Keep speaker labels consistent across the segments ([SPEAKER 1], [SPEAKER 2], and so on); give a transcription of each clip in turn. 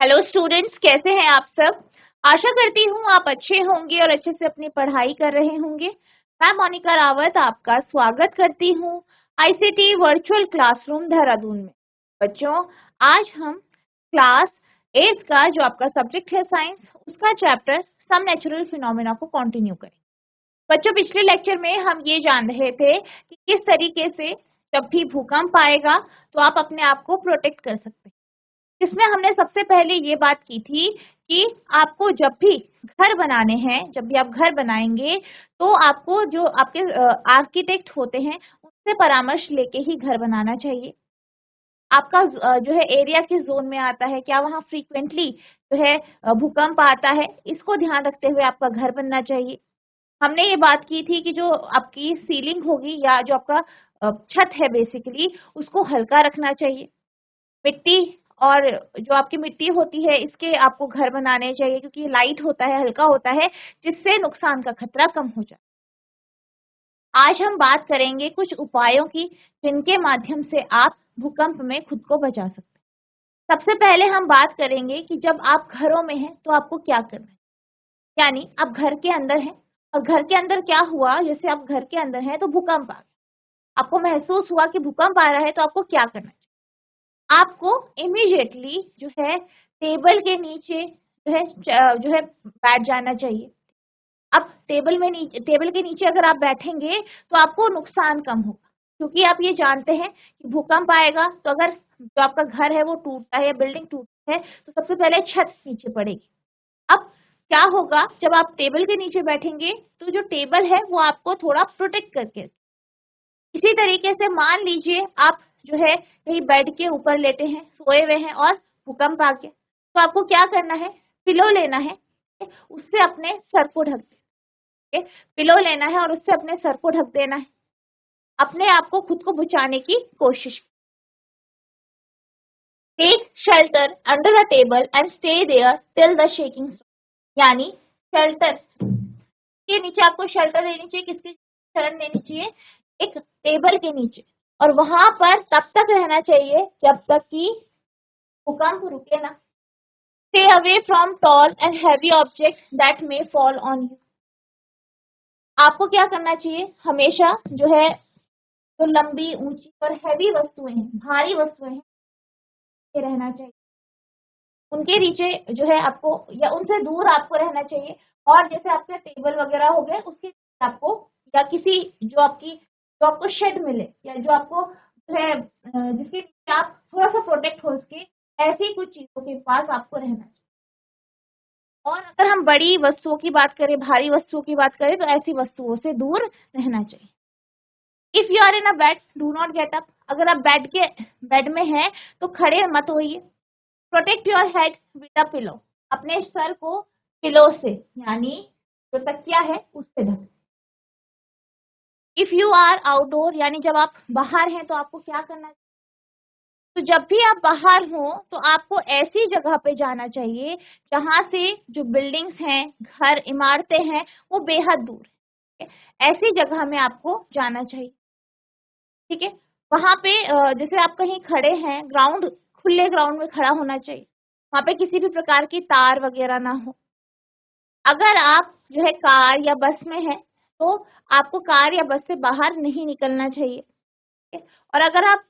[SPEAKER 1] Hello students, कैसे हैं आप सब। आशा करती हूँ आप अच्छे होंगे और अच्छे से अपनी पढ़ाई कर रहे होंगे। मैं मोनिका रावत आपका स्वागत करती हूँ आईसीटी वर्चुअल क्लासरूम देहरादून में। बच्चों, आज हम क्लास 8 का जो आपका सब्जेक्ट है साइंस, उसका चैप्टर सम नेचुरल फिनोमेना को कंटिन्यू करें। बच्चों, पिछले लेक्चर में हम ये जान रहे थे कि किस तरीके से जब भी भूकंप आएगा तो आप अपने आप को प्रोटेक्ट कर सकते हैं। इसमें हमने सबसे पहले ये बात की थी कि आपको जब भी घर बनाने हैं, जब भी आप घर बनाएंगे तो आपको जो आपके आर्किटेक्ट होते हैं उनसे परामर्श लेके ही घर बनाना चाहिए। आपका जो है एरिया किस जोन में आता है, क्या वहाँ फ्रीक्वेंटली जो है भूकंप आता है, इसको ध्यान रखते हुए आपका घर बनना चाहिए। हमने ये बात की थी कि जो आपकी सीलिंग होगी या जो आपका छत है बेसिकली, उसको हल्का रखना चाहिए। मिट्टी और जो आपकी मिट्टी होती है इसके आपको घर बनाने चाहिए, क्योंकि ये लाइट होता है, हल्का होता है, जिससे नुकसान का खतरा कम हो जाए। आज हम बात करेंगे कुछ उपायों की जिनके माध्यम से आप भूकंप में खुद को बचा सकते हैं। सबसे पहले हम बात करेंगे कि जब आप घरों में हैं तो आपको क्या करना है। यानी आप घर के अंदर हैं और घर के अंदर क्या हुआ, जैसे आप घर के अंदर हैं तो भूकंप आ गया, आपको महसूस हुआ कि भूकंप आ रहा है, तो आपको क्या करना है। आपको इमीडिएटली जो है टेबल के नीचे जो है बैठ जाना चाहिए। अब टेबल के नीचे अगर आप बैठेंगे तो आपको नुकसान कम होगा, क्योंकि आप ये जानते हैं कि भूकंप आएगा तो अगर जो आपका घर है वो टूटता है या बिल्डिंग टूटती है तो सबसे पहले छत नीचे पड़ेगी। अब क्या होगा, जब आप टेबल के नीचे बैठेंगे तो जो टेबल है वो आपको थोड़ा प्रोटेक्ट करके। इसी तरीके से मान लीजिए आप जो है कहीं बेड के ऊपर लेटे हैं, सोए हुए हैं और भूकंप आ गया, तो आपको क्या करना है, पिलो लेना है, उससे अपने सर को ढक देना है। पिलो लेना है और उससे अपने सर को ढक देना है, अपने आप को खुद को बचाने की कोशिश। Take shelter under a table and stay there till the shaking. यानी शेल्टर के नीचे आपको शेल्टर लेनी चाहिए, किसकी शरण लेनी चाहिए, एक टेबल के नीचे, और वहां पर तब तक रहना चाहिए जब तक कि भूकंप रुके ना। Stay away from tall and heavy object that may fall on you. आपको क्या करना चाहिए, हमेशा जो है जो लंबी ऊंची और हैवी वस्तुएं हैं, भारी वस्तुएं हैं, ये रहना चाहिए। उनके नीचे जो है आपको या उनसे दूर आपको रहना चाहिए। और जैसे आपके टेबल वगैरह हो गए उसके आपको, या किसी जो आपको शेड मिले या जो आपको जो है जिसके नीचे आप थोड़ा सा प्रोटेक्ट हो उसके, ऐसी कुछ चीजों के पास आपको रहना चाहिए। और अगर हम बड़ी वस्तुओं की बात करें, भारी वस्तुओं की बात करें, तो ऐसी वस्तुओं से दूर रहना चाहिए। If you are in a bed do not get up. अगर आप बेड में हैं तो खड़े मत होइए। Protect your head with a pillow. अपने सर को पिलो से, यानी जो तकिया है उससे ढक। इफ यू आर आउटडोर, यानी जब आप बाहर हैं तो आपको क्या करना चाहिए, तो जब भी आप बाहर हो तो आपको ऐसी जगह पे जाना चाहिए जहां से जो बिल्डिंग्स हैं, घर, इमारतें हैं, वो बेहद दूर है। ऐसी जगह में आपको जाना चाहिए, ठीक है। वहां पे जैसे आप कहीं खड़े हैं, ग्राउंड, खुले ग्राउंड में खड़ा होना चाहिए, वहां पे किसी भी प्रकार की तार वगैरह ना हो। अगर आप जो है कार या बस में हैं तो आपको कार या बस से बाहर नहीं निकलना चाहिए, ठीक है? और अगर आप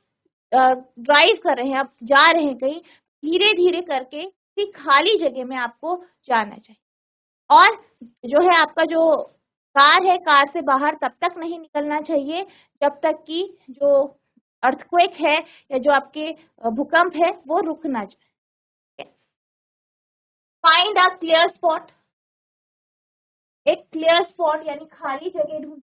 [SPEAKER 1] ड्राइव कर रहे हैं, आप जा रहे हैं कहीं, धीरे धीरे करके किसी खाली जगह में आपको जाना चाहिए। और जो है आपका जो कार है, कार से बाहर तब तक नहीं निकलना चाहिए जब तक कि जो अर्थक्वेक है या जो आपके भूकंप है वो रुक ना जाए। Find a clear spot. एक क्लियर स्पॉट यानी खाली जगह ढूंढ,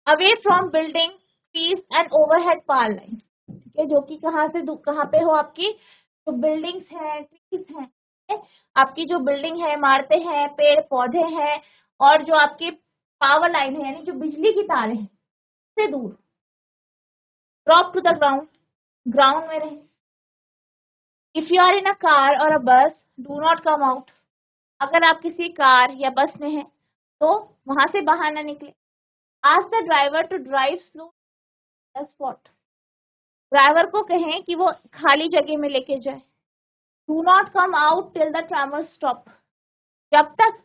[SPEAKER 1] away from building, trees and overhead power line, ठीक है, जो कि कहाँ पे हो, आपकी जो बिल्डिंग्स हैं, ट्रीज हैं, ठीक है? आपकी जो बिल्डिंग है, इमारतें हैं, पेड़ पौधे हैं, और जो आपकी पावर लाइन है यानी जो बिजली की तारें हैं, से दूर। Drop to the ground, ground में रहें। If you are in a car or a बस डू नॉट कम आउट। अगर आप किसी कार या बस में हैं तो वहां से बाहर ना निकले। Ask the driver to drive slow spot. Driver को कहें कि वो खाली जगह में लेके जाए। Do not come out till the tremor stop, जब तक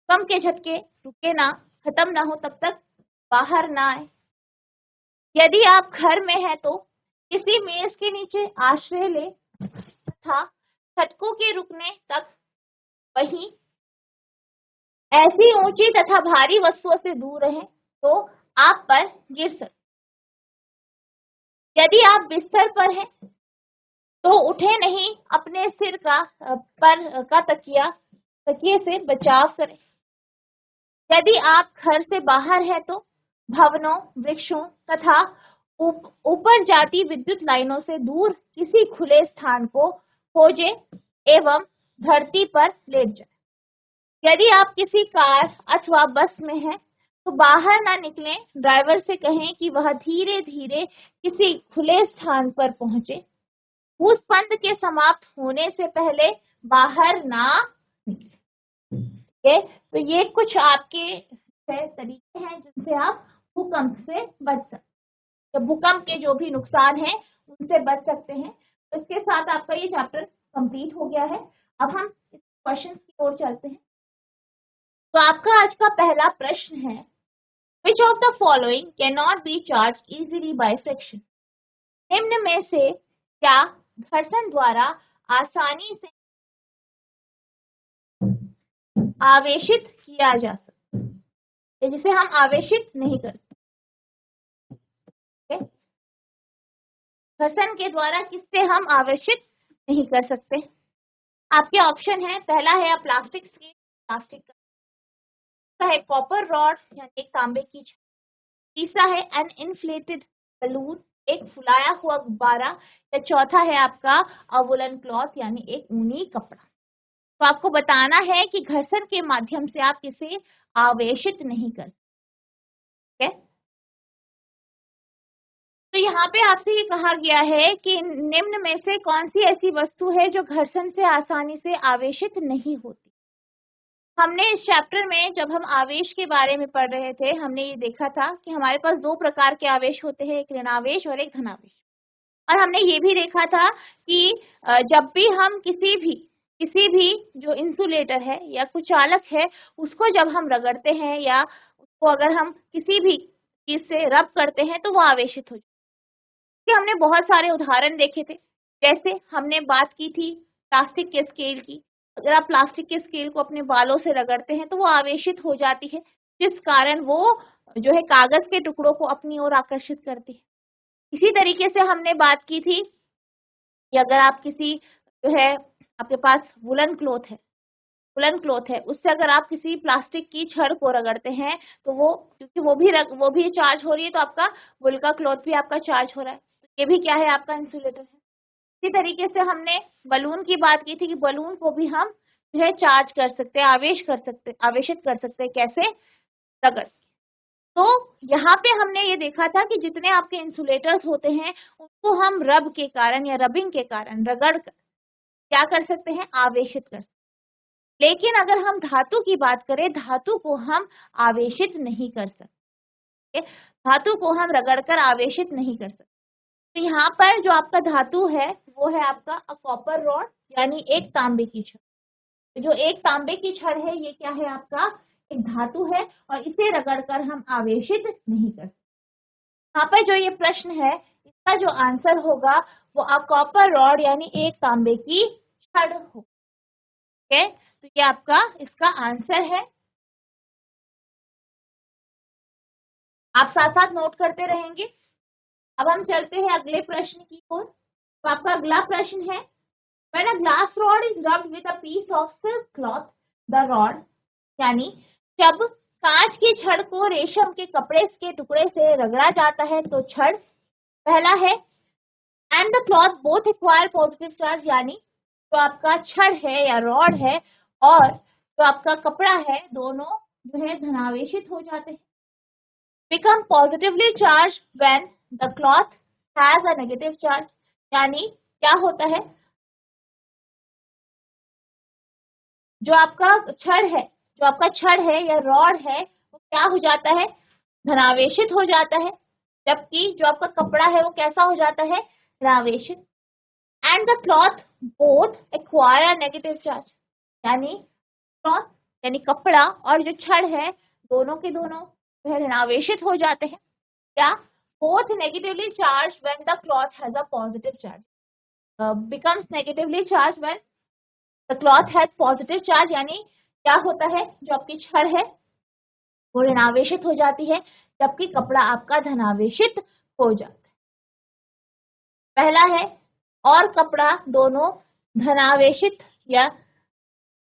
[SPEAKER 1] कम के झटके रुके ना, खत्म ना हो, तब तक बाहर ना आए। यदि आप घर में हैं तो किसी मेज के नीचे आश्रय ले तथा झटकों के रुकने तक वहीं ऐसी ऊंची तथा भारी वस्तुओं से दूर रहें तो आप पर गिर सकते। यदि आप बिस्तर पर हैं तो उठे नहीं, अपने सिर का तकिए से बचाव करें। यदि आप घर से बाहर हैं तो भवनों, वृक्षों तथा ऊपर जाती विद्युत लाइनों से दूर किसी खुले स्थान को खोजें एवं धरती पर लेट जाएं। यदि आप किसी कार अथवा बस में हैं तो बाहर ना निकलें, ड्राइवर से कहें कि वह धीरे धीरे किसी खुले स्थान पर पहुंचे। भूस्पंद के समाप्त होने से पहले बाहर ना निकले। तो ये कुछ आपके तरीके हैं जिनसे आप भूकंप से बच सकते हैं, तो भूकंप के जो भी नुकसान हैं उनसे बच सकते हैं। तो इसके साथ आपका ये चैप्टर कंप्लीट हो गया है। अब हम इस क्वेश्चन की ओर चलते हैं। तो आपका आज का पहला प्रश्न है, which of the following can not be charge easily by friction. निम्न में से क्या घर्षण द्वारा आसानी से आवेशित किया जा सकता है, जिसे हम आवेशित नहीं कर सकते। घर्षण के द्वारा किससे हम आवेशित नहीं कर सकते? आपके ऑप्शन है, पहला है प्लास्टिक स्केल, प्लास्टिक का, दूसरा है कॉपर रॉड यानी एक तांबे की छड़, तीसरा है एन इन्फ्लेटेड बलून, एक फुलाया हुआ गुब्बारा, या चौथा है आपका वुलन क्लॉथ यानी एक ऊनी कपड़ा। तो आपको बताना है कि घर्षण के माध्यम से आप किसे आवेशित नहीं कर सकते। तो यहाँ पे आपसे ये कहा गया है कि निम्न में से कौन सी ऐसी वस्तु है जो घर्षण से आसानी से आवेशित नहीं होती। हमने इस चैप्टर में जब हम आवेश के बारे में पढ़ रहे थे, हमने ये देखा था कि हमारे पास दो प्रकार के आवेश होते हैं, एक ऋणावेश और एक धनावेश। और हमने ये भी देखा था कि जब भी हम किसी भी जो इंसुलेटर है या कुचालक है उसको जब हम रगड़ते हैं या उसको अगर हम किसी भी चीज से रब करते हैं तो वो आवेशित हो जाती है। हमने बहुत सारे उदाहरण देखे थे, जैसे हमने बात की थी प्लास्टिक के स्केल की। अगर आप प्लास्टिक के स्केल को अपने बालों से रगड़ते हैं तो वो आवेशित हो जाती है, जिस कारण वो जो है कागज के टुकड़ों को अपनी ओर आकर्षित करती है। इसी तरीके से हमने बात की थी कि अगर आप किसी जो है आपके पास वुलन क्लॉथ है उससे अगर आप किसी प्लास्टिक की छड़ को रगड़ते हैं तो वो, क्योंकि वो भी चार्ज हो रही है, तो आपका वुल का क्लॉथ भी आपका चार्ज हो रहा है, तो ये भी क्या है, आपका इंसुलेटर है। इसी तरीके से हमने बलून की बात की थी कि बलून को भी हम जो है चार्ज कर सकते हैं, आवेशित कर सकते हैं, कैसे, रगड़। तो यहाँ पे हमने ये देखा था कि जितने आपके इंसुलेटर्स होते हैं उनको हम रब के कारण या रबिंग के कारण रगड़ कर क्या कर सकते हैं, आवेशित कर सकते हैं। लेकिन अगर हम धातु की बात करें, धातु को हम आवेशित नहीं कर सकते, धातु को हम रगड़कर आवेशित नहीं कर सकते। तो यहाँ पर जो आपका धातु है वो है आपका कॉपर रॉड यानी एक तांबे की छड़। जो एक तांबे की छड़ है ये क्या है, आपका एक धातु है और इसे रगड़कर हम आवेशित नहीं कर सकते। यहाँ पर जो ये प्रश्न है इसका जो आंसर होगा वो कॉपर रॉड यानी एक तांबे की छड़ हो। ओके, तो ये आपका इसका आंसर है। आप साथ साथ नोट करते रहेंगे। अब हम चलते हैं अगले प्रश्न की ओर। तो आपका अगला प्रश्न है, when a glass rod is rubbed with a piece of silk cloth, the rod यानी जब कांच की छड़ को रेशम के कपड़े के टुकड़े से रगड़ा जाता है तो छड़, पहला है and the cloth both acquire positive charge, यानी जो आपका छड़ है या रॉड है और जो आपका कपड़ा है दोनों जो है धनावेशित हो जाते हैं। become positively charged when the cloth has a negative charge, यानी क्या होता है, जो आपका छड़ है या रॉड है वो क्या हो जाता है, धनावेशित हो जाता है, जबकि जो आपका कपड़ा है वो कैसा हो जाता है, ऋणावेशित। And the cloth both acquire a negative charge, यानी क्लॉथ यानी कपड़ा और जो छड़ है दोनों के दोनों ऋणावेशित हो जाते हैं, या both negatively charge when the cloth has a positive charge, becomes negatively charged when the cloth has positive charge, यानी क्या होता है, जो आपकी छड़ है वो ऋणावेशित हो जाती है जबकि कपड़ा आपका धनावेशित हो जाता है। पहला है और कपड़ा दोनों धनावेशित या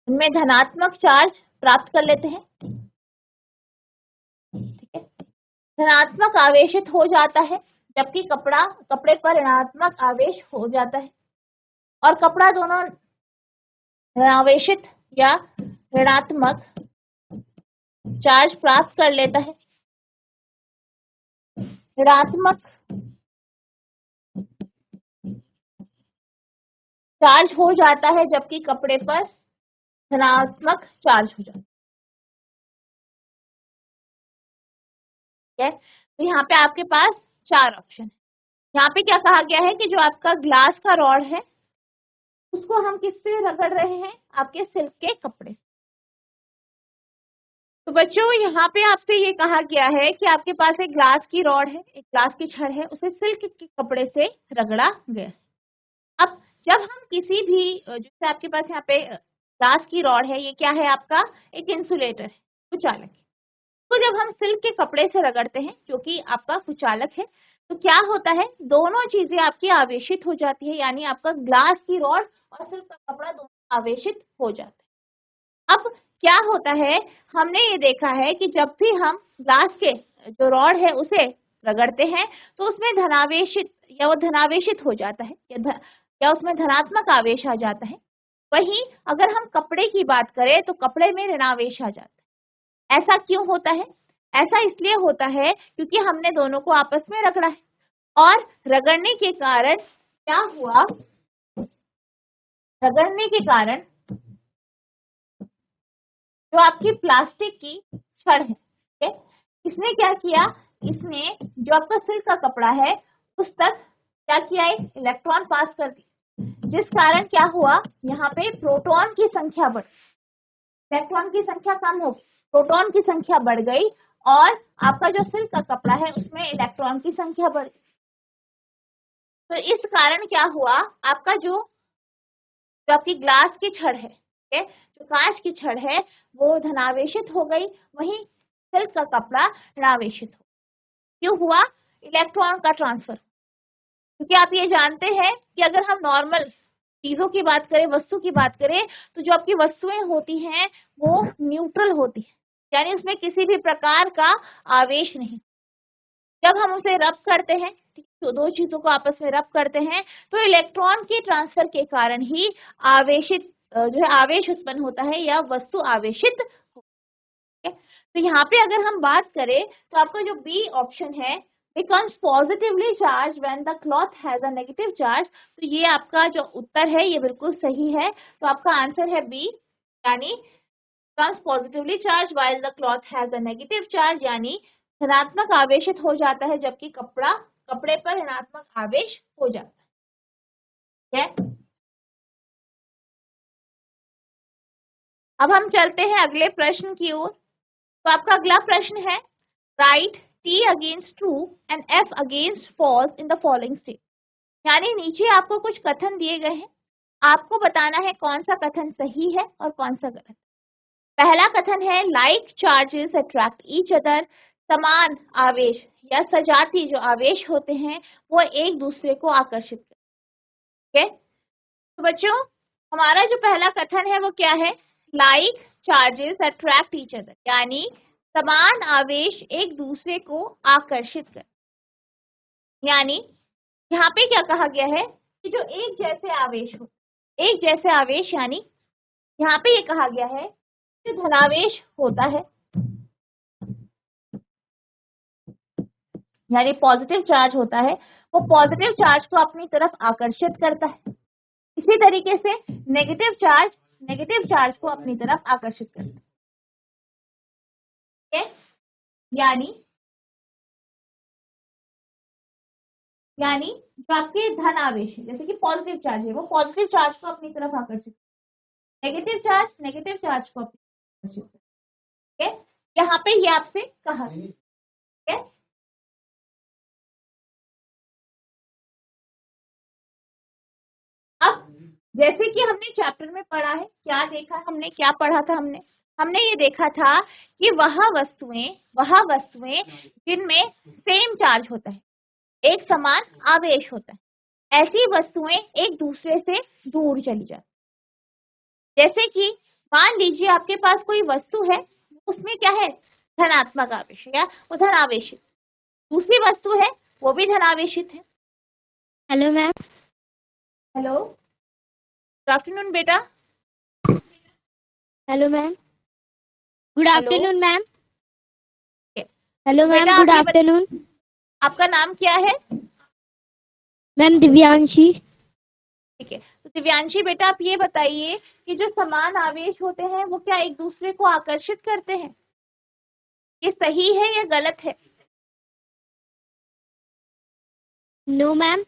[SPEAKER 1] उनमें धनात्मक चार्ज प्राप्त कर लेते हैं, ठीक है, धनात्मक आवेशित हो जाता है जबकि कपड़े पर ऋणात्मक आवेश हो जाता है, और कपड़ा दोनों ऋणावेशित या ऋणात्मक चार्ज प्राप्त कर लेता है। ऋणात्मक चार्ज हो जाता है जबकि कपड़े पर धनात्मक चार्ज हो जाता है। तो यहाँ पे आपके पास 4 ऑप्शन है। यहाँ पे क्या कहा गया है कि जो आपका ग्लास का रॉड है उसको हम किससे रगड़ रहे हैं, आपके सिल्क के कपड़े। तो बच्चों यहाँ पे आपसे ये कहा गया है कि आपके पास एक ग्लास की रॉड है, एक ग्लास की छड़ है, उसे सिल्क के कपड़े से रगड़ा गया। अब जब हम किसी भी, जैसे आपके पास यहाँ पे ग्लास की रॉड है, ये क्या है आपका एक इंसुलेटर है, कुचालक है। तो जब हम सिल्क के कपड़े से रगड़ते हैं जो कि आपका कुचालक है, तो क्या होता है, दोनों चीजें आपकी आवेशित हो जाती है, यानी आपका ग्लास की रॉड और सिल्क का कपड़ा दोनों आवेशित हो जाते हैं। अब क्या होता है, हमने ये देखा है कि जब भी हम ग्लास के जो रॉड है उसे रगड़ते हैं तो उसमें धनावेशित या वो धनावेशित हो जाता है या उसमें धनात्मक आवेश आ जाता है। वहीं अगर हम कपड़े की बात करें तो कपड़े में ऋणावेश आ जाता है। ऐसा क्यों होता है? ऐसा इसलिए होता है क्योंकि हमने दोनों को आपस में रगड़ा है, और रगड़ने के कारण क्या हुआ, रगड़ने के कारण जो आपकी प्लास्टिक की छड़ है, ठीक है, इसने क्या किया, इसने जो आपका सिल्क का कपड़ा है उस तक क्या किया, एक इलेक्ट्रॉन पास कर दी, जिस कारण क्या हुआ, यहाँ पे प्रोटॉन की संख्या बढ़, इलेक्ट्रॉन की संख्या कम होगी, प्रोटॉन की संख्या बढ़ गई, और आपका जो सिल्क का कपड़ा है उसमें इलेक्ट्रॉन की संख्या बढ़ गई। तो इस कारण क्या हुआ, आपका जो आपकी ग्लास की छड़ है, ठीक है, जो कांच की छड़ है वो धनावेशित हो गई, वहीं सिल्क का कपड़ा ऋणावेशित हो। क्यों हुआ? इलेक्ट्रॉन का ट्रांसफर। क्योंकि आप ये जानते हैं कि अगर हम नॉर्मल चीजों की बात करें, वस्तु की बात करें, तो जो आपकी वस्तुएं होती हैं वो न्यूट्रल होती है, यानी उसमें किसी भी प्रकार का आवेश नहीं। जब हम उसे रब करते हैं, तो दो चीजों को आपस में रब करते हैं, तो इलेक्ट्रॉन के ट्रांसफर के कारण ही आवेशित जो है आवेश उत्पन्न होता है या वस्तु आवेशित होती है। तो यहाँ पे अगर हम बात करें तो आपका जो बी ऑप्शन है, becomes positively charged when the cloth has a negative charge, तो ये आपका जो उत्तर है ये बिल्कुल सही है। तो आपका आंसर है बी, यानी becomes positively charged while the cloth has a negative charge, यानी धनात्मक आवेशित हो जाता है जबकि कपड़े पर ऋणात्मक आवेश हो जाता है। अब हम चलते हैं अगले प्रश्न की ओर। तो आपका अगला प्रश्न है, right T against true and F against falls in the following state, यानी नीचे आपको कुछ कथन दिए गए हैं, आपको बताना है कौन सा कथन सही है और कौन सा गलत। पहला कथन है, like charges attract each other, समान आवेश या सजाती जो आवेश होते हैं वो एक दूसरे को आकर्षित करते हैं। तो बच्चों हमारा जो पहला कथन है वो क्या है, like charges attract each other, यानी समान आवेश एक दूसरे को आकर्षित कर, यानी यहाँ पे क्या कहा गया है कि जो एक जैसे आवेश हो, एक जैसे आवेश, यानी यहाँ पे ये कहा गया है जो धनावेश होता है यानी पॉजिटिव चार्ज होता है, वो पॉजिटिव चार्ज को अपनी तरफ आकर्षित करता है। इसी तरीके से नेगेटिव चार्ज को अपनी तरफ आकर्षित करता है, यानी यानी जो आपके धन आवेश है, जैसे कि पॉजिटिव चार्ज है, वो पॉजिटिव चार्ज को अपनी तरफ आकर्षित, नेगेटिव चार्ज को अपनी तरफ आकर्षित, ठीक है। यहाँ पे ये आपसे कहा, ठीक है। अब जैसे कि हमने चैप्टर में पढ़ा है, क्या देखा हमने, क्या पढ़ा था हमने हमने ये देखा था कि वह वस्तुएं जिनमें सेम चार्ज होता है, एक समान आवेश होता है, ऐसी वस्तुएं एक दूसरे से दूर चली जाती। जैसे कि मान लीजिए आपके पास कोई वस्तु है, उसमें क्या है, धनात्मक आवेश है या वो धनावेशित, दूसरी वस्तु है वो भी धनावेशित है।
[SPEAKER 2] Hello ma'am.
[SPEAKER 1] Hello, good afternoon बेटा।
[SPEAKER 2] Hello ma'am, good
[SPEAKER 1] hello,
[SPEAKER 2] afternoon ma'am.
[SPEAKER 1] okay.
[SPEAKER 2] Hello
[SPEAKER 1] बेटा
[SPEAKER 2] मैम,
[SPEAKER 1] आप
[SPEAKER 2] गुड
[SPEAKER 1] ये
[SPEAKER 2] आफ्टरनून।
[SPEAKER 1] आपका नाम क्या है?
[SPEAKER 2] मैम दिव्यांशी।
[SPEAKER 1] ठीक है, तो दिव्यांशी बेटा आप ये बताइए कि जो समान आवेश होते हैं वो क्या एक दूसरे को आकर्षित करते हैं, ये सही है या गलत है?
[SPEAKER 2] No ma'am.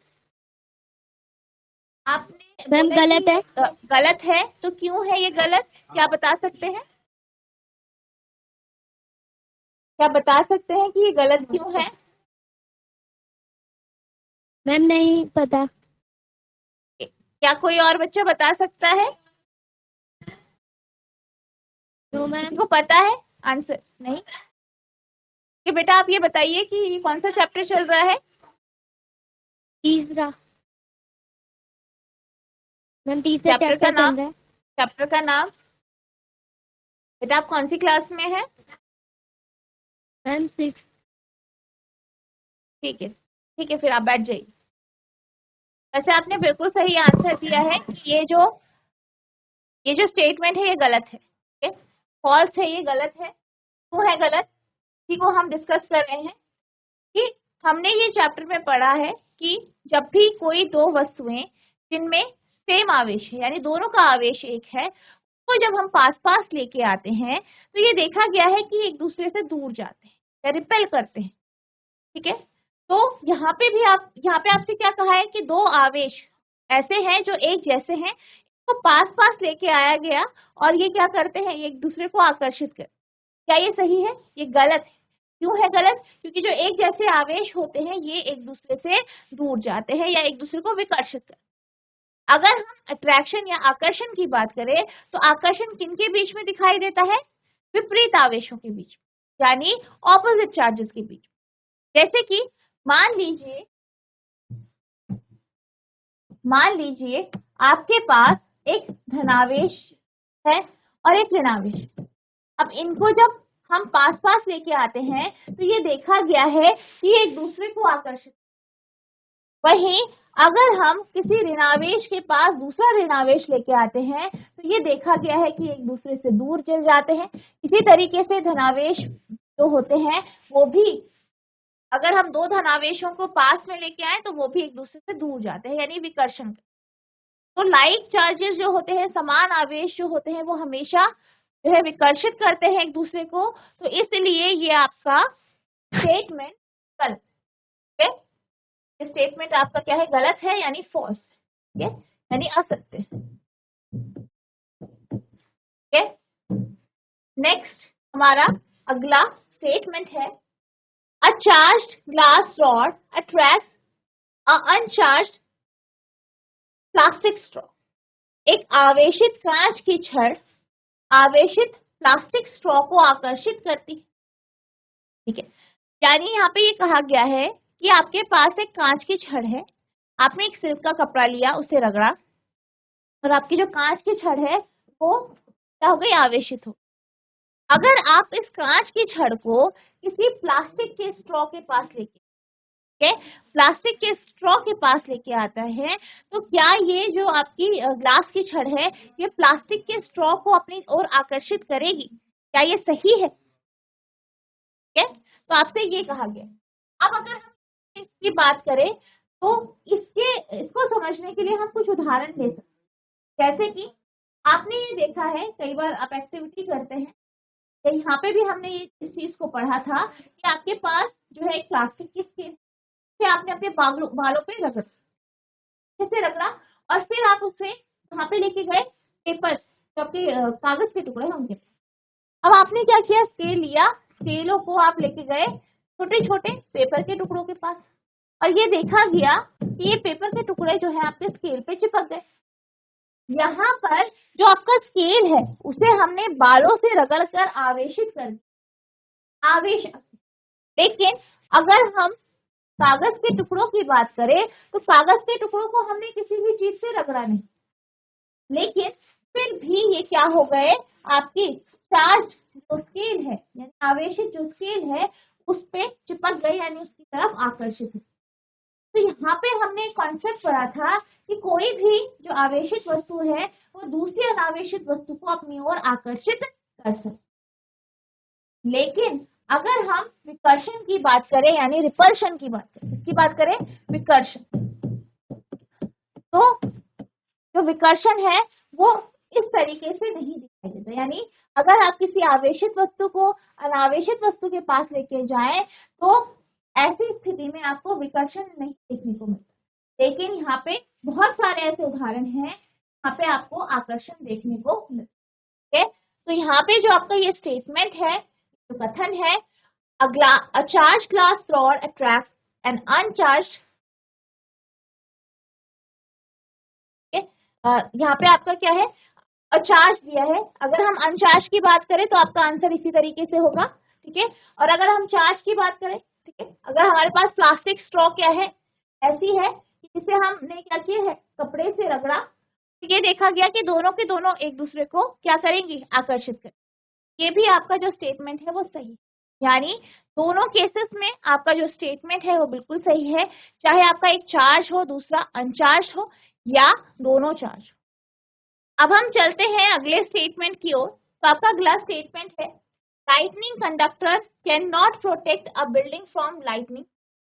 [SPEAKER 1] आपने
[SPEAKER 2] मैम
[SPEAKER 1] बोला
[SPEAKER 2] गलत है।
[SPEAKER 1] कि गलत है, तो क्यों है ये गलत, क्या बता सकते हैं? क्या बता सकते हैं कि ये गलत क्यों है?
[SPEAKER 2] मैम नहीं पता।
[SPEAKER 1] क्या कोई और बच्चा बता सकता है?
[SPEAKER 2] No ma'am.
[SPEAKER 1] किसी को पता है आंसर? नहीं। कि बेटा आप ये बताइए कि कौन सा चैप्टर चल रहा है?
[SPEAKER 2] तीसरा। मैम तीसरा
[SPEAKER 1] चैप्टर का
[SPEAKER 2] चैप्टर
[SPEAKER 1] नाम,
[SPEAKER 2] चल रहा है।
[SPEAKER 1] चैप्टर का नाम। बेटा आप कौन सी क्लास में है?
[SPEAKER 2] मैम 6।
[SPEAKER 1] ठीक है, ठीक है, फिर आप बैठ जाइए। वैसे आपने बिल्कुल सही आंसर दिया है कि ये जो स्टेटमेंट है ये गलत है, ठीक है, फॉल्स है, ये गलत है। क्यों है गलत, इसी को हम डिस्कस कर रहे हैं कि हमने ये चैप्टर में पढ़ा है कि जब भी कोई दो वस्तुएं जिनमें सेम आवेश है, यानी दोनों का आवेश एक है, तो जब हम पास पास लेके आते हैं तो ये देखा गया है कि एक दूसरे से दूर जाते हैं या रिपेल करते हैं, ठीक है। तो यहाँ पे भी यहाँ पे आपसे क्या कहा है कि दो आवेश ऐसे हैं जो एक जैसे हैं, तो पास पास लेके आया गया और ये क्या करते हैं, एक दूसरे को आकर्षित कर। क्या ये सही है? ये गलत है। क्यों है गलत? क्योंकि जो एक जैसे आवेश होते हैं ये एक दूसरे से दूर जाते हैं या एक दूसरे को विकर्षित करते हैं। अगर हम अट्रैक्शन या आकर्षण की बात करें तो आकर्षण किनके बीच में दिखाई देता है? विपरीत आवेशों के बीच, यानी ऑपोजिट चार्जेस के बीच। जैसे कि मान लीजिए आपके पास एक धनावेश है और एक ऋणावेश। अब इनको जब हम पास पास लेके आते हैं तो ये देखा गया है कि ये एक दूसरे को आकर्षित। वहीं अगर हम किसी ऋणावेश के पास दूसरा ऋणावेश लेके आते हैं तो ये देखा गया है कि एक दूसरे से दूर चल जाते हैं। इसी तरीके से धनावेश जो होते हैं वो भी, अगर हम दो धनावेशों को पास में लेके आए तो वो भी एक दूसरे से दूर जाते हैं, यानी विकर्षण। तो लाइक चार्जेस जो होते हैं, समान आवेश जो होते हैं, वो हमेशा जो है विकर्षित करते हैं एक दूसरे को। तो इसलिए ये आपका स्टेटमेंट गलत है। ये स्टेटमेंट आपका क्या है, गलत है, यानी फॉल्स, ठीक है, यानी असत्य, ठीक है। नेक्स्ट हमारा अगला स्टेटमेंट है, अ चार्ज्ड ग्लास रॉड अट्रैक्ट्स अ अनचार्ज्ड प्लास्टिक स्ट्रॉ। एक आवेशित कांच की छड़ आवेशित प्लास्टिक स्ट्रॉ को आकर्षित करती है, ठीक है। यानी यहाँ पे ये कहा गया है कि आपके पास एक कांच की छड़ है, आपने एक सिल्क का कपड़ा लिया, उसे रगड़ा और आपकी जो कांच की छड़ है वो क्या हो गई, आवेशित हो। अगर आप इस कांच की छड़ को किसी प्लास्टिक के स्ट्रॉ के पास लेके, प्लास्टिक के स्ट्रॉ के पास लेके आता है, तो क्या ये जो आपकी ग्लास की छड़ है ये प्लास्टिक के स्ट्रॉ को अपनी ओर आकर्षित करेगी? क्या ये सही है? ठीक है, तो आपसे ये कहा गया। अब अगर हम इसकी बात करें तो इसको समझने के लिए हम कुछ उदाहरण दे सकते हैं। जैसे कि आपने ये देखा है, कई बार आप एक्टिविटी करते हैं, यहाँ पे भी हमने ये इस चीज को पढ़ा था कि आपके पास जो है एक प्लास्टिक की स्केल, फिर आपने अपने बालों पे रगड़ा, अच्छे से रगड़ा, और फिर आप उसे वहां पे लेके गए पेपर, जो आपके कागज के टुकड़े हैं उनके। अब आपने क्या किया, स्केल लिया, स्केलों को आप लेके गए छोटे छोटे पेपर के टुकड़ों के पास, और ये देखा गया कि ये पेपर के टुकड़े जो है आपके स्केल पे चिपक गए। यहाँ पर जो आपका स्केल है उसे हमने बालों से रगड़कर आवेशित कर दिया, आवेश। लेकिन अगर हम कागज के टुकड़ों की बात करें तो कागज के टुकड़ों को हमने किसी भी चीज से रगड़ा नहीं, लेकिन फिर भी ये क्या हो गए, आपकी चार्ज जो स्केल है यानी आवेशित जो स्केल है उस पे चिपक गए, यानी उसकी तरफ आकर्षित है। तो यहाँ पे हमने एक कॉन्सेप्ट पढ़ा था कि कोई भी जो आवेशित वस्तु है वो दूसरी अनावेशित वस्तु को अपनी ओर आकर्षित कर सकते। लेकिन अगर हम विकर्षण की बात करें यानी रिपल्शन की बात करें, किसकी बात करें, विकर्षण, तो जो विकर्षण है वो इस तरीके से नहीं दिखाई देता। यानी अगर आप किसी आवेशित वस्तु को अनावेशित वस्तु के पास लेके जाएं तो ऐसी स्थिति में आपको विकर्षण नहीं देखने को मिलता। लेकिन यहाँ पे बहुत सारे ऐसे उदाहरण हैं यहाँ पे आपको आकर्षण देखने को मिलता है। तो यहाँ पे जो आपका ये स्टेटमेंट है, जो कथन है, a charged glass rod attracts an uncharged, यहाँ पे आपका क्या है, चार्ज दिया है। अगर हम अनचार्ज की बात करें तो आपका आंसर इसी तरीके से होगा, ठीक है। और अगर हम चार्ज की बात करें, ठीक है, अगर हमारे पास प्लास्टिक स्ट्रॉ क्या है, ऐसी है कि जिसे हमने क्या किया है, कपड़े से रगड़ा, तो ये देखा गया कि दोनों के दोनों एक दूसरे को क्या करेंगी, आकर्षित करेंगे। ये भी आपका जो स्टेटमेंट है वो सही, यानी दोनों केसेस में आपका जो स्टेटमेंट है वो बिल्कुल सही है, चाहे आपका एक चार्ज हो दूसरा अनचार्ज हो या दोनों चार्ज हो। अब हम चलते हैं अगले स्टेटमेंट की ओर। तो आपका अगला स्टेटमेंट है, lightning conductor can not protect a building from lightning.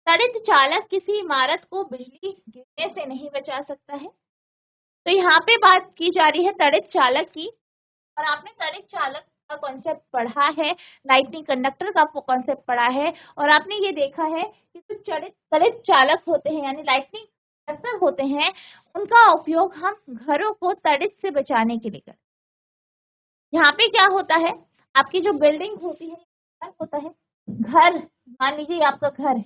[SPEAKER 1] तड़ित चालक किसी इमारत को बिजली गिरने से नहीं बचा सकता है। तो यहाँ पे बात की जा रही है तड़ित चालक की, और आपने तड़ित चालक का कॉन्सेप्ट पढ़ा है, लाइटनिंग कंडक्टर का कॉन्सेप्ट पढ़ा है, और आपने ये देखा है कि जो तड़ित चालक होते हैं यानी लाइटनिंग कंडक्टर होते हैं, उनका उपयोग हम घरों को तड़ित से बचाने के लिए करते हैं। यहाँ पे क्या होता है, आपकी जो बिल्डिंग होती है, घर होता है, घर मान लीजिए आपका घर है,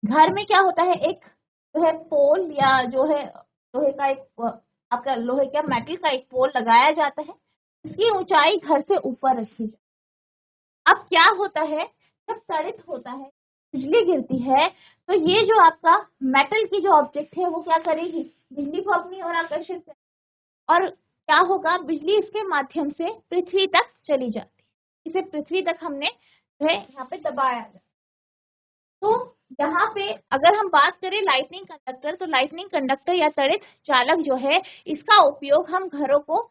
[SPEAKER 1] घर में क्या होता है, एक जो है पोल या जो है लोहे का एक आपका लोहे का मेटल का एक पोल लगाया जाता है, इसकी ऊंचाई घर से ऊपर रखी जाती है। अब क्या होता है, जब तड़ित होता है, बिजली गिरती है, तो ये जो आपका मेटल की जो ऑब्जेक्ट है वो क्या करेगी, बिजली को अपनी ओर आकर्षित करेगी, और क्या होगा, बिजली इसके माध्यम से पृथ्वी तक चली जाती है। इसे पृथ्वी तक हमने जो है यहाँ पे दबाया जाता है। तो यहाँ पे अगर हम बात करें लाइटनिंग कंडक्टर, तो लाइटनिंग कंडक्टर या तड़ित चालक जो है, इसका उपयोग हम घरों को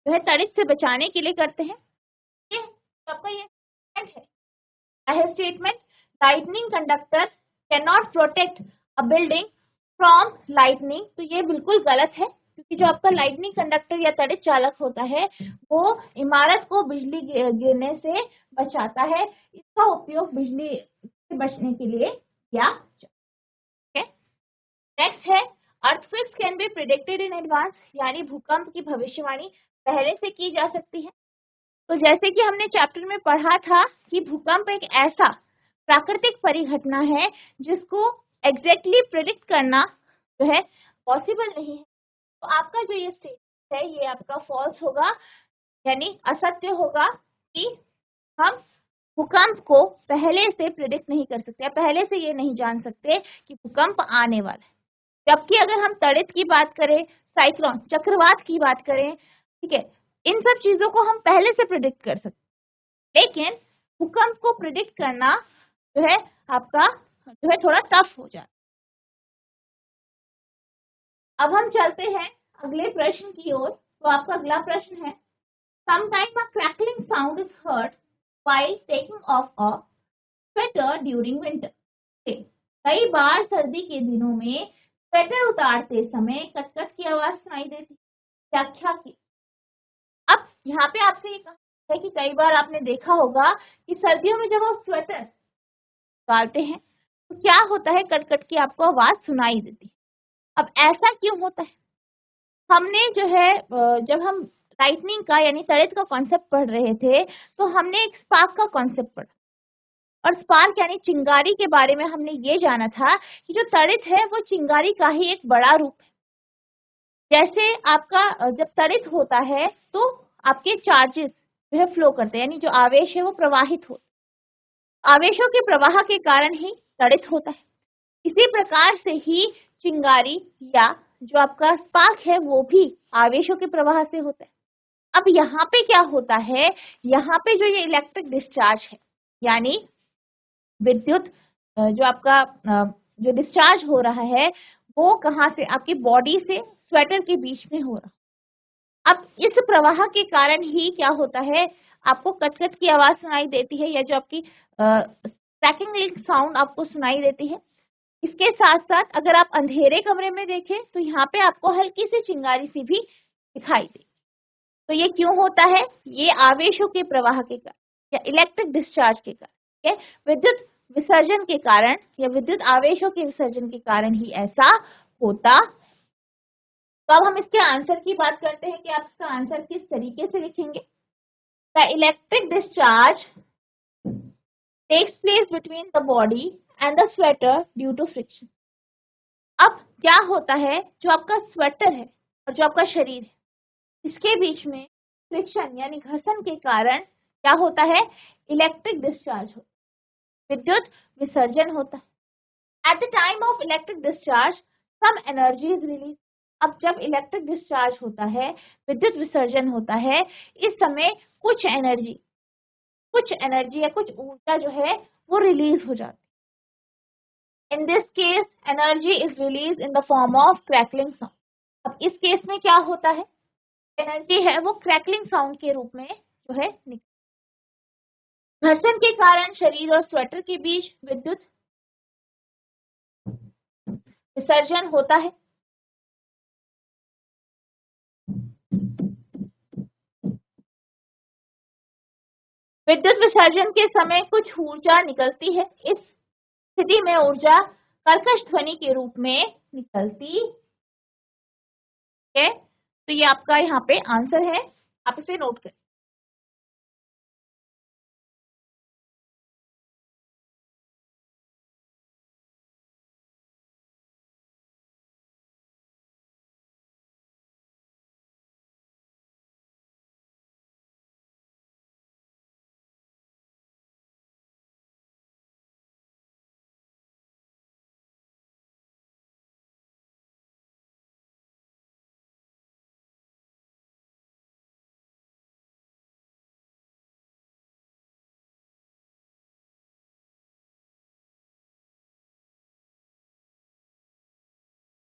[SPEAKER 1] जो है तड़ित से बचाने के लिए करते हैं। ये आपका ये स्टेटमेंट है statement, lightning conductor can not protect a building from lightning. तो ये बिल्कुल गलत है, क्योंकि जो आपका लाइटनिंग कंडक्टर या तड़ित चालक होता है वो इमारत को बिजली गिरने से बचाता है। इसका उपयोग बिजली से बचने के लिए किया जाता है। नेक्स्ट है, earthquakes can be predicted in advance, यानी भूकंप की भविष्यवाणी पहले से की जा सकती है। तो जैसे कि हमने चैप्टर में पढ़ा था कि भूकंप एक ऐसा प्राकृतिक परिघटना है जिसको एग्जैक्टली प्रिडिक्ट करना जो है पॉसिबल नहीं है। तो आपका जो ये स्टेटमेंट है ये आपका फॉल्स होगा, यानी असत्य होगा कि हम भूकंप को पहले से प्रिडिक्ट नहीं कर सकते, पहले से ये नहीं जान सकते कि भूकंप आने वाला है। जबकि अगर हम तड़ित की बात करें, साइक्लोन चक्रवात की बात करें, ठीक है, इन सब चीजों को हम पहले से प्रिडिक्ट कर सकते, लेकिन भूकंप को प्रिडिक्ट करना जो है आपका जो है थोड़ा टफ हो जाता। अब हम चलते हैं अगले प्रश्न की ओर। तो आपका अगला प्रश्न है, sometime a crackling sound is heard while taking of a sweater during winter. कई बार सर्दी के दिनों में स्वेटर उतारते समय कटकट की आवाज सुनाई देती। व्याख्या की। अब यहाँ पे आपसे ये कहा है कि कई बार आपने देखा होगा कि सर्दियों में जब आप स्वेटर उतारते हैं तो क्या होता है, कट कट की आपको आवाज सुनाई देती है। अब ऐसा क्यों होता है? हमने जो है जब हम लाइटनिंग का यानी तड़ित का कॉन्सेप्ट पढ़ रहे थे तो हमने एक स्पार्क का कॉन्सेप्ट पढ़ा, और स्पार्क यानी चिंगारी के बारे में हमने ये जाना था कि जो तड़ित है वो चिंगारी का ही एक बड़ा रूप है। जैसे आपका जब तड़ित होता है तो आपके चार्जेस जो है फ्लो करते हैं, यानी जो आवेश है वो प्रवाहित होते हैं। आवेशों के प्रवाह के कारण ही तड़ित होता है। इसी प्रकार से ही चिंगारी या जो आपका स्पार्क है वो भी आवेशों के प्रवाह से होता है। अब यहाँ पे क्या होता है, यहाँ पे जो ये इलेक्ट्रिक डिस्चार्ज है यानी विद्युत जो आपका जो डिस्चार्ज हो रहा है वो कहाँ से, आपकी बॉडी से स्वेटर के बीच में हो रहा है। अब इस प्रवाह के कारण ही क्या होता है, आपको कट कट की आवाज सुनाई देती है या जो आपकी क्रैकिंग साउंड आपको सुनाई देती है। इसके साथ साथ अगर आप अंधेरे कमरे में देखें तो यहाँ पे आपको हल्की सी चिंगारी सी भी दिखाई दे। तो ये क्यों होता है, ये आवेशों के प्रवाह के कारण या इलेक्ट्रिक डिस्चार्ज के कारण, विद्युत विसर्जन के कारण या विद्युत आवेशों के विसर्जन के कारण ही ऐसा होता। तो अब हम इसके आंसर की बात करते हैं कि आप इसका आंसर किस तरीके से लिखेंगे। The electric discharge takes place between the body and the sweater due to friction. अब क्या होता है, जो आपका स्वेटर है और जो आपका शरीर है इसके बीच में फ्रिक्शन यानी घर्षण के कारण क्या होता है, इलेक्ट्रिक डिस्चार्ज होता है, विद्युत विसर्जन होता है। At the time of electric discharge some energy is release. अब जब इलेक्ट्रिक डिस्चार्ज होता है, विद्युत विसर्जन होता है, इस समय कुछ एनर्जी या कुछ ऊर्जा जो है वो रिलीज हो जाती है। In this case energy is release in the form of crackling sound. अब इस केस में क्या होता है, एनर्जी है वो क्रैकलिंग साउंड के रूप में जो है घर्षण के कारण शरीर और स्वेटर के बीच विद्युत विसर्जन होता है। विद्युत विसर्जन के समय कुछ ऊर्जा निकलती है। इस स्थिति में ऊर्जा कर्कश ध्वनि के रूप में निकलती है। तो ये आपका यहाँ पे आंसर है, आप इसे नोट करें।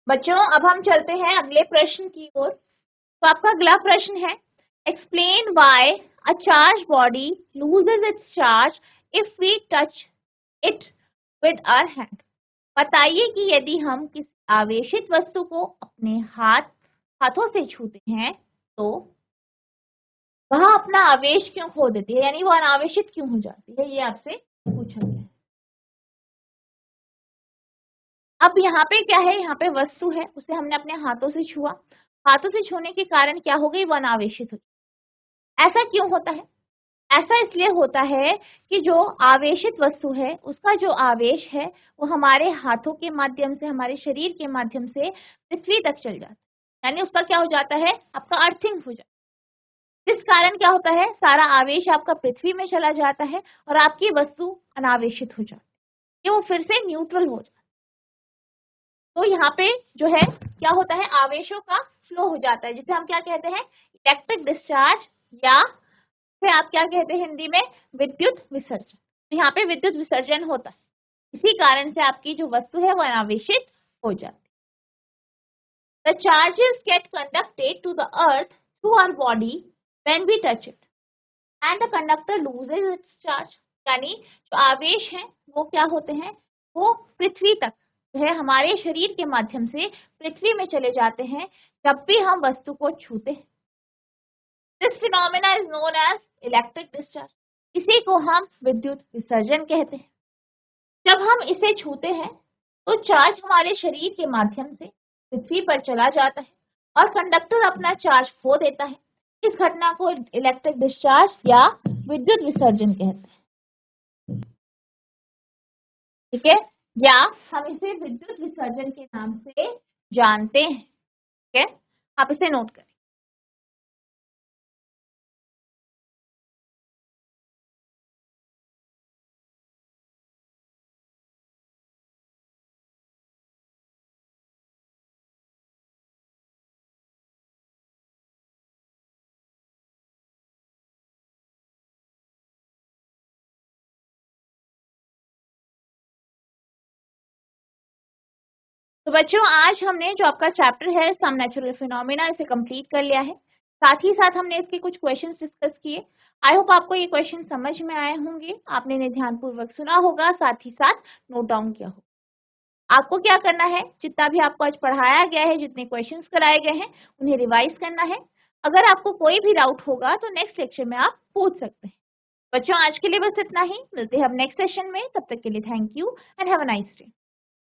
[SPEAKER 1] बच्चों अब हम चलते हैं अगले प्रश्न की ओर। तो आपका अगला प्रश्न है, explain why a charge body loses its charge if we touch it with our hand. बताइए कि यदि हम किसी आवेशित वस्तु को अपने हाथों से छूते हैं तो वह अपना आवेश क्यों खो देती है, यानी वो अनावेशित क्यों हो जाती है, ये आपसे पूछा गया है। अब यहाँ पे क्या है, यहाँ पे वस्तु है, उसे हमने अपने हाथों से छुआ, हाथों से छूने के कारण क्या हो गई, वो अनावेशित हो गई। ऐसा क्यों होता है, ऐसा इसलिए होता है कि जो आवेशित वस्तु है उसका जो आवेश है वो हमारे हाथों के माध्यम से, हमारे शरीर के माध्यम से पृथ्वी तक चल जाता है, यानी उसका क्या हो जाता है, आपका अर्थिंग हो जाता है। इस कारण क्या होता है, सारा आवेश आपका पृथ्वी में चला जाता है और आपकी वस्तु अनावेशित हो जाती है, कि वो फिर से न्यूट्रल हो जाता है। तो यहाँ पे जो है क्या होता है, आवेशों का फ्लो हो जाता है, जिसे हम क्या कहते हैं, इलेक्ट्रिक डिस्चार्ज, या फिर आप क्या कहते हैं हिंदी में, विद्युत विसर्जन। तो यहाँ पे विद्युत विसर्जन होता है, इसी कारण से आपकी जो वस्तु है वो अनावेशित हो जाती है। The charges get conducted to the earth through our body when we touch it and the conductor loses its charge. यानी जो आवेश हैं वो क्या होते हैं, वो पृथ्वी तक जो है हमारे शरीर के माध्यम से पृथ्वी में चले जाते हैं जब भी हम वस्तु को छूते हैं। This phenomena is known as electric discharge. इसी को हम विद्युत विसर्जन कहते हैं। जब हम इसे छूते हैं तो चार्ज हमारे शरीर के माध्यम से पृथ्वी पर चला जाता है और कंडक्टर अपना चार्ज खो देता है। इस घटना को इलेक्ट्रिक डिस्चार्ज या विद्युत विसर्जन कहते हैं। ठीक है, या हम इसे विद्युत विसर्जन के नाम से जानते हैं। ठीक है, आप इसे नोट करें। तो बच्चों, आज हमने जो आपका चैप्टर है सम नेचुरल फिनोमेना, इसे कंप्लीट कर लिया है। साथ ही साथ हमने इसके कुछ क्वेश्चंस डिस्कस किए। आई होप आपको ये क्वेश्चन समझ में आए होंगे, आपने इन्हें ध्यानपूर्वक सुना होगा, साथ ही साथ नोट डाउन किया होगा। आपको क्या करना है, जितना भी आपको आज पढ़ाया गया है, जितने क्वेश्चंस कराए गए हैं, उन्हें रिवाइज करना है। अगर आपको कोई भी डाउट होगा तो नेक्स्ट लेक्चर में आप पूछ सकते हैं। बच्चों, आज के लिए बस इतना ही। मिलते हैं अब नेक्स्ट सेशन में। तब तक के लिए thank you and have a nice day.